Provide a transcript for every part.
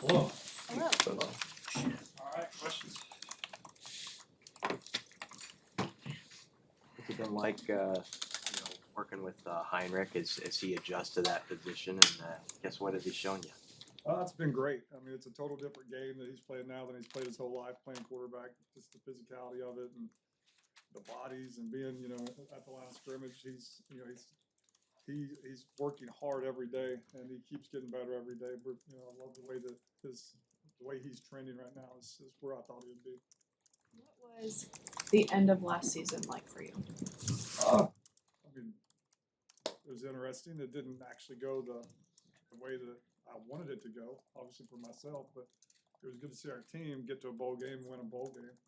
Hello. Hello. Hello. All right, questions? What's it been like, working with Heinrich as he adjusts to that position? And guess what has he shown you? It's been great. I mean, it's a total different game that he's playing now than he's played his whole life playing quarterback. Just the physicality of it and the bodies and being, at the line of scrimmage. He's working hard every day and he keeps getting better every day. But, I love the way that the way he's trending right now is where I thought he would be. What was the end of last season like for you? I mean, it was interesting. It didn't actually go the way that I wanted it to go, obviously for myself, but it was good to see our team get to a bowl game, win a bowl game.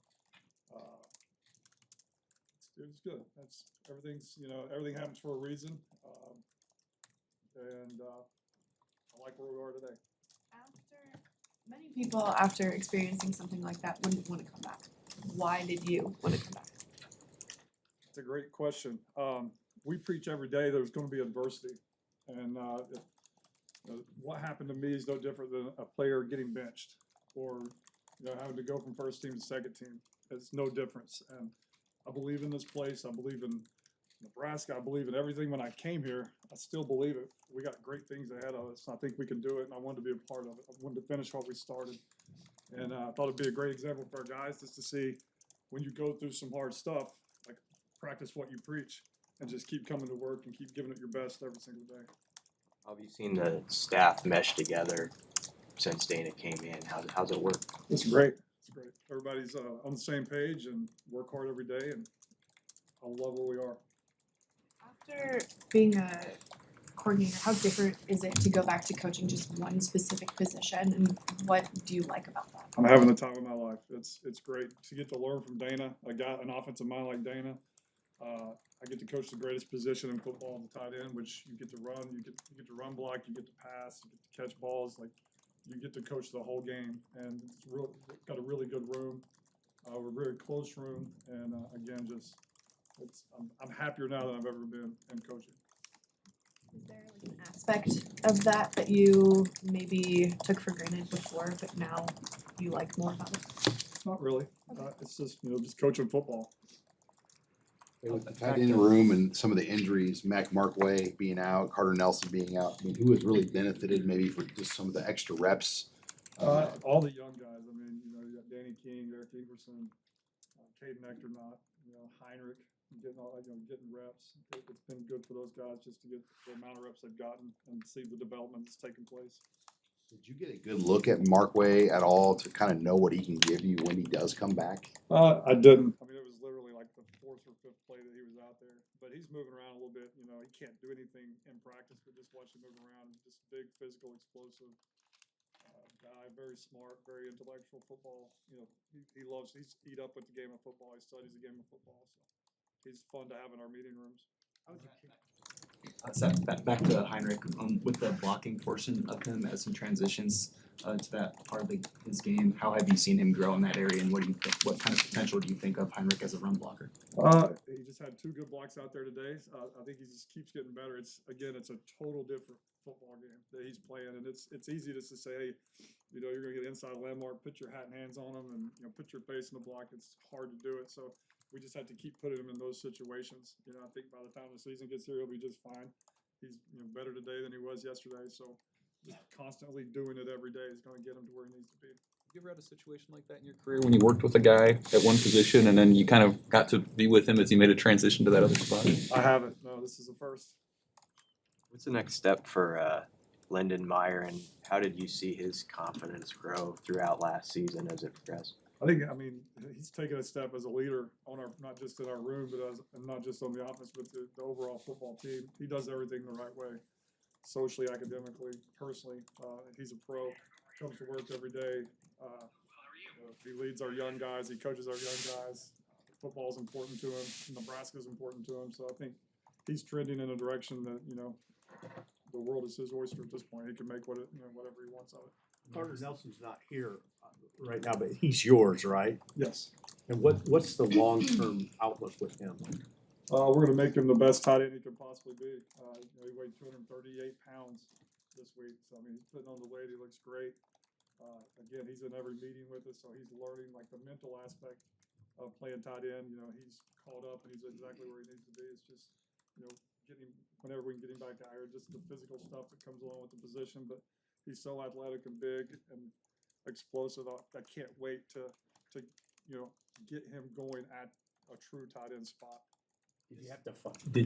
It was good. Everything happens for a reason, and I like where we are today. Many people, after experiencing something like that, wouldn't want to come back. Why did you want to come back? It's a great question. We preach every day there's going to be adversity, and what happened to me is no different than a player getting benched or having to go from first team to second team. It's no difference. And I believe in this place. I believe in Nebraska. I believe in everything. When I came here, I still believe it. We got great things ahead of us. I think we can do it, and I wanted to be a part of it. I wanted to finish what we started. And I thought it'd be a great example for our guys just to see when you go through some hard stuff, like practice what you preach and just keep coming to work and keep giving it your best every single day. How have you seen the staff mesh together since Dana came in? How's it work? It's great. It's great. Everybody's on the same page and work hard every day, and I love where we are. After being a coordinator, how different is it to go back to coaching just one specific position, and what do you like about that? I'm having the time of my life. It's great to get to learn from Dana, an offensive mind like Dana. I get to coach the greatest position in football, the tight end, which you get to run, you get to run block, you get to pass, you get to catch balls. Like you get to coach the whole game, and it's got a really good room. We're a very close room, and again, I'm happier now than I've ever been in coaching. Is there like an aspect of that you maybe took for granted before, but now you like more about it? Not really. It's just coaching football. With the tight end room and some of the injuries, Mark Way being out, Carter Nelson being out, I mean, who has really benefited maybe for just some of the extra reps? All the young guys. I mean, you got Danny King, Eric Ingerson, Caden Ectornott, Heinrich, getting reps. It's been good for those guys just to get the amount of reps they've gotten and see the development that's taking place. Did you get a good look at Mark Way at all to kind of know what he can give you when he does come back? I didn't. I mean, it was literally like the fourth or fifth play that he was out there. But he's moving around a little bit. He can't do anything in practice, but just watch him move around. Just big, physical, explosive guy. Very smart, very intellectual football. He's eat up with the game of football. He studies the game of football. So he's fun to have in our meeting rooms. Back to Heinrich, with the blocking portion of him as he transitions to that part of his game, how have you seen him grow in that area, and what kind of potential do you think of Heinrich as a run blocker? He just had 2 good blocks out there today. I think he just keeps getting better. It's a total different football game that he's playing, and it's easy just to say, hey, you're going to get inside landmark, put your hat and hands on him, and put your face in the block. It's hard to do it, so we just have to keep putting him in those situations. I think by the time the season gets here, he'll be just fine. He's better today than he was yesterday, so just constantly doing it every day is going to get him to where he needs to be. You ever had a situation like that in your career when you worked with a guy at one position and then you kind of got to be with him as he made a transition to that other spot? I haven't. No, this is the first. What's the next step for Lyndon Meyer, and how did you see his confidence grow throughout last season as it progressed? I mean, he's taken a step as a leader on not just in our room, but and not just on the offense, but the overall football team. He does everything the right way, socially, academically, personally. He's a pro, comes to work every day. He leads our young guys. He coaches our young guys. Football is important to him. Nebraska is important to him. So I think he's trending in a direction that the world is his oyster at this point. He can make whatever he wants of it. Carter Nelson's not here right now, but he's yours, right? Yes. And what's the long-term outlook with him? We're going to make him the best tight end he can possibly be. He weighed 238 pounds this week. So, he's putting on the weight. He looks great. Again, he's in every meeting with us, so he's learning like the mental aspect of playing tight end. You know, he's caught up and he's exactly where he needs to be. It's just, you know, getting whenever we can get him back out here, just the physical stuff that comes along with the position. But he's so athletic and big and explosive. I can't wait to you know get him going at a true tight end spot. Did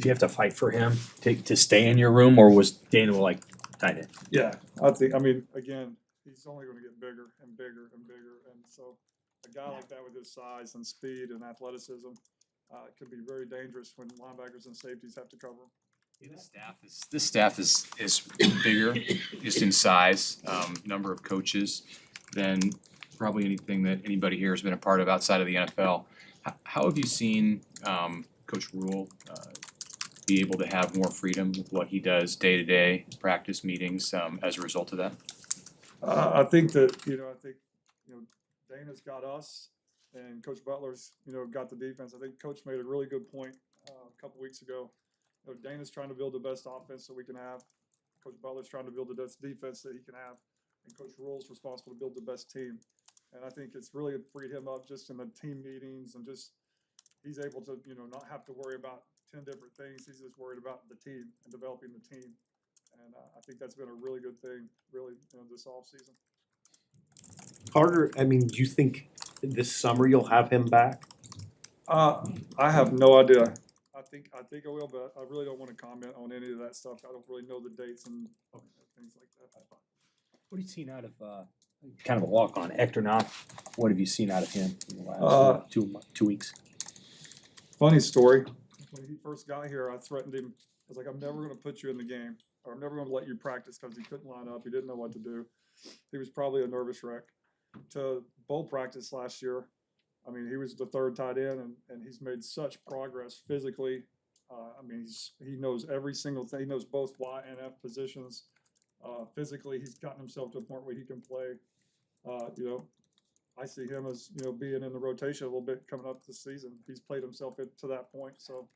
you have to fight for him to stay in your room, or was Daniel like tight end? Yeah, I mean, again, he's only going to get bigger and bigger and bigger, and so a guy like that with his size and speed and athleticism could be very dangerous when linebackers and safeties have to cover him. This staff is bigger, just in size, number of coaches than probably anything that anybody here has been a part of outside of the NFL. How have you seen Coach Rule be able to have more freedom with what he does day to day, practice meetings, as a result of that? I think that Dana's got us, and Coach Butler's got the defense. I think Coach made a really good point a couple weeks ago. Dana's trying to build the best offense that we can have. Coach Butler's trying to build the best defense that he can have, and Coach Rule's responsible to build the best team. And I think it's really freed him up just in the team meetings, and just he's able to not have to worry about 10 different things. He's just worried about the team and developing the team. And I think that's been a really good thing, really, this offseason. Carter, I mean, do you think this summer you'll have him back? I have no idea. I think I will, but I really don't want to comment on any of that stuff. I don't really know the dates and things like that. What have you seen out of kind of a walk on Hector Knopf? What have you seen out of him in the last 2 weeks? Funny story. When he first got here, I threatened him. I was like, I'm never going to put you in the game, or I'm never going to let you practice, because he couldn't line up. He didn't know what to do. He was probably a nervous wreck. To bowl practice last year, I mean, he was the third tight end, and he's made such progress physically. I mean, he knows every single thing. He knows both Y and F positions. Physically, he's gotten himself to a point where he can play. I see him as being in the rotation a little bit coming up this season. He's played himself to that point, so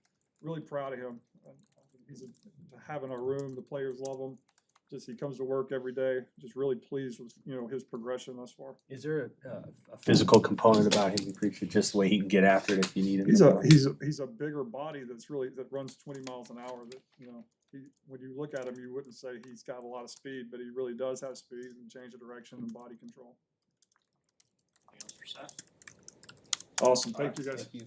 really proud of him. He's having a room. The players love him. Just he comes to work every day. Just really pleased with his progression thus far. Is there a physical component about him, Preacher? Just the way he can get after it if you need him. He's a bigger body that runs 20 miles an hour. That when you look at him, you wouldn't say he's got a lot of speed, but he really does have speed and change of direction and body control. Awesome. Thank you guys. Thank you.